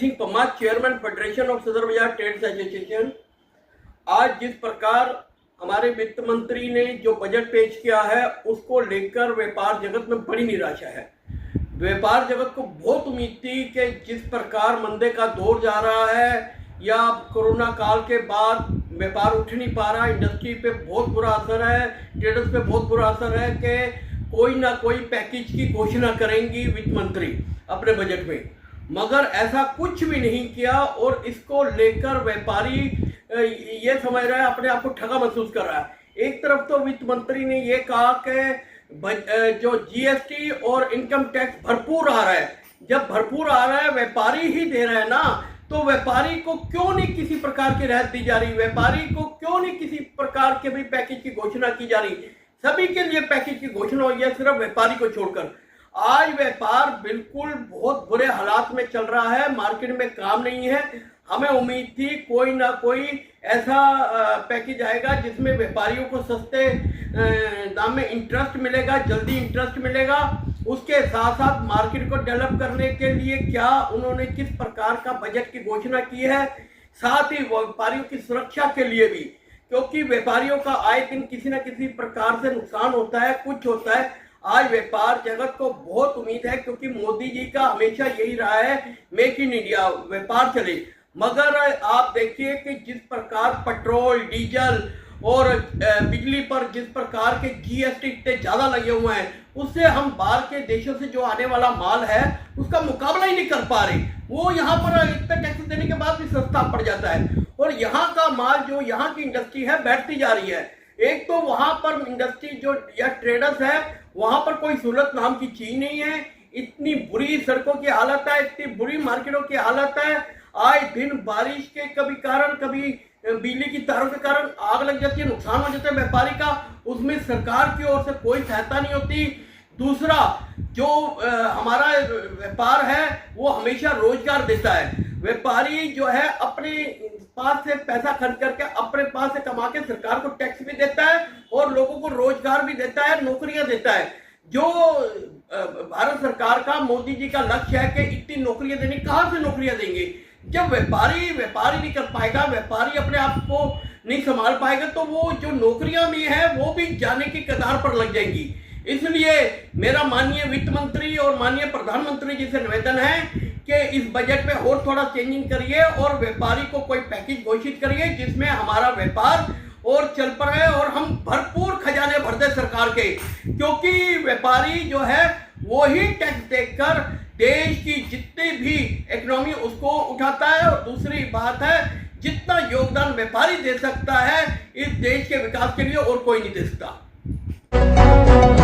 Singh Pamma, chairman federation of सदर बाजार trades association. आज जिस प्रकार हमारे वित्त मंत्री ने जो बजट पेश किया है उसको लेकर व्यापार जगत में बड़ी निराशा है। व्यापार जगत को बहुत उम्मीद थी कि जिस प्रकार मंदे का दौर जा रहा है या कोरोना काल के बाद व्यापार उठ नहीं पा रहा, इंडस्ट्री पे बहुत बुरा असर है, ट्रेडर्स पे बहुत बुरा असर है कि कोई ना कोई पैकेज की घोषणा करेंगी वित्त मंत्री अपने बजट में, मगर ऐसा कुछ भी नहीं किया। और इसको लेकर व्यापारी ये समझ रहा है, अपने आप को ठगा महसूस कर रहा है। एक तरफ तो वित्त मंत्री ने ये कहा कि जो जीएसटी और इनकम टैक्स भरपूर आ रहा है, जब भरपूर आ रहा है व्यापारी ही दे रहा है ना, तो व्यापारी को क्यों नहीं किसी प्रकार की राहत दी जा रही, व्यापारी को क्यों नहीं किसी प्रकार के भी पैकेज की घोषणा की जा रही। सभी के लिए पैकेज की घोषणा हुई है, सिर्फ व्यापारी को छोड़कर। आज व्यापार बिल्कुल बहुत बुरे हालात में चल रहा है, मार्केट में काम नहीं है। हमें उम्मीद थी कोई ना कोई ऐसा पैकेज आएगा जिसमें व्यापारियों को सस्ते दाम में इंटरेस्ट मिलेगा, जल्दी इंटरेस्ट मिलेगा। उसके साथ साथ मार्केट को डेवलप करने के लिए क्या उन्होंने किस प्रकार का बजट की घोषणा की है, साथ ही व्यापारियों की सुरक्षा के लिए भी, क्योंकि व्यापारियों का आए दिन किसी न किसी प्रकार से नुकसान होता है, कुछ होता है। आज व्यापार जगत को बहुत उम्मीद है, क्योंकि मोदी जी का हमेशा यही रहा है मेक इन इंडिया, व्यापार चले। मगर आप देखिए कि जिस प्रकार पेट्रोल, डीजल और बिजली पर जिस प्रकार के जीएसटी इतने ज़्यादा लगे हुए हैं, उससे हम बाहर के देशों से जो आने वाला माल है उसका मुकाबला ही नहीं कर पा रहे। वो यहाँ पर इतना टैक्स देने के बाद भी सस्ता पड़ जाता है, और यहाँ का माल जो यहाँ की इंडस्ट्री है बैठती जा रही है। एक तो वहाँ पर इंडस्ट्री जो या ट्रेडर्स है, वहाँ पर कोई सहूलत नाम की चीज नहीं है। इतनी बुरी सड़कों की हालत है, इतनी बुरी मार्केटों की हालत है। आए दिन बारिश के कभी कारण, कभी बिजली की तारों के कारण आग लग जाती है, नुकसान हो जाता है व्यापारी का, उसमें सरकार की ओर से कोई सहायता नहीं होती। दूसरा, जो हमारा व्यापार है वो हमेशा रोजगार देता है। व्यापारी जो है अपने पास से पैसा खर्च करके अपने पास से कमा के सरकार को टैक्स भी देता है और लोगों को रोजगार भी देता है, नौकरियां देता है। जो भारत सरकार का, मोदी जी का लक्ष्य है कि इतनी नौकरियां देनी, कहां से नौकरियां देंगे जब व्यापारी नहीं कर पाएगा, व्यापारी अपने आप को नहीं संभाल पाएगा, तो वो जो नौकरियां भी हैं वो भी जाने की कतार पर लग जाएंगी। इसलिए मेरा माननीय वित्त मंत्री और माननीय प्रधानमंत्री जी से निवेदन है कि इस बजट में और थोड़ा चेंजिंग करिए और व्यापारी को कोई पैकेज घोषित करिए जिसमें हमारा व्यापार और चल पड़े और हम भरपूर खजाने भर दे सरकार के, क्योंकि व्यापारी जो है वो ही टैक्स देकर देश की जितनी भी इकोनॉमी उसको उठाता है। और दूसरी बात है, जितना योगदान व्यापारी दे सकता है इस देश के विकास के लिए और कोई नहीं दे सकता।